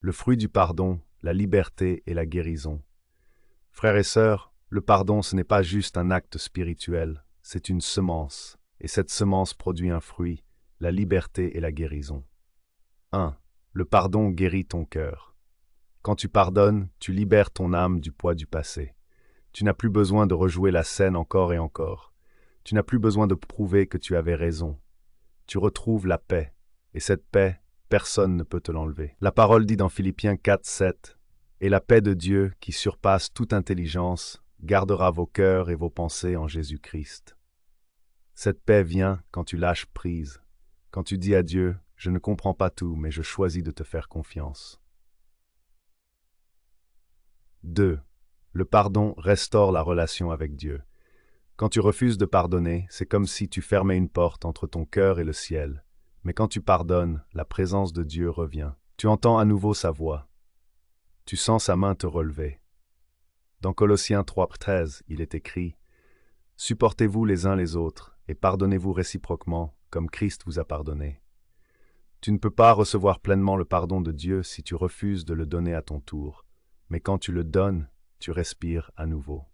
Le fruit du pardon, la liberté et la guérison. Frères et sœurs, le pardon, ce n'est pas juste un acte spirituel, c'est une semence, et cette semence produit un fruit, la liberté et la guérison. 1. Le pardon guérit ton cœur. Quand tu pardonnes, tu libères ton âme du poids du passé. Tu n'as plus besoin de rejouer la scène encore et encore. Tu n'as plus besoin de prouver que tu avais raison. Tu retrouves la paix, et cette paix, personne ne peut te l'enlever. La parole dit dans Philippiens 4:7, « Et la paix de Dieu, qui surpasse toute intelligence, gardera vos cœurs et vos pensées en Jésus-Christ. » Cette paix vient quand tu lâches prise, quand tu dis à Dieu, « Je ne comprends pas tout, mais je choisis de te faire confiance. » 2. Le pardon restaure la relation avec Dieu. Quand tu refuses de pardonner, c'est comme si tu fermais une porte entre ton cœur et le ciel. Mais quand tu pardonnes, la présence de Dieu revient. Tu entends à nouveau sa voix. Tu sens sa main te relever. Dans Colossiens 3:13, il est écrit « Supportez-vous les uns les autres et pardonnez-vous réciproquement, comme Christ vous a pardonné. » Tu ne peux pas recevoir pleinement le pardon de Dieu si tu refuses de le donner à ton tour. Mais quand tu le donnes, tu respires à nouveau.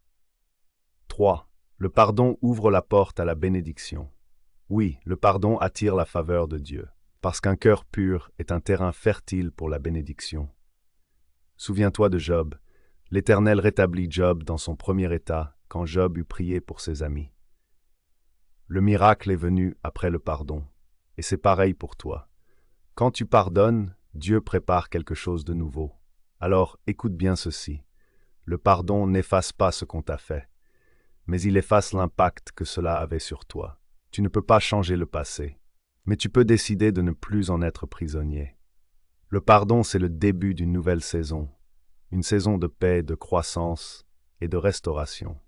3. Le pardon ouvre la porte à la bénédiction. Oui, le pardon attire la faveur de Dieu, parce qu'un cœur pur est un terrain fertile pour la bénédiction. Souviens-toi de Job. L'Éternel rétablit Job dans son premier état quand Job eut prié pour ses amis. Le miracle est venu après le pardon, et c'est pareil pour toi. Quand tu pardonnes, Dieu prépare quelque chose de nouveau. Alors écoute bien ceci. Le pardon n'efface pas ce qu'on t'a fait, mais il efface l'impact que cela avait sur toi. Tu ne peux pas changer le passé, mais tu peux décider de ne plus en être prisonnier. Le pardon, c'est le début d'une nouvelle saison, une saison de paix, de croissance et de restauration.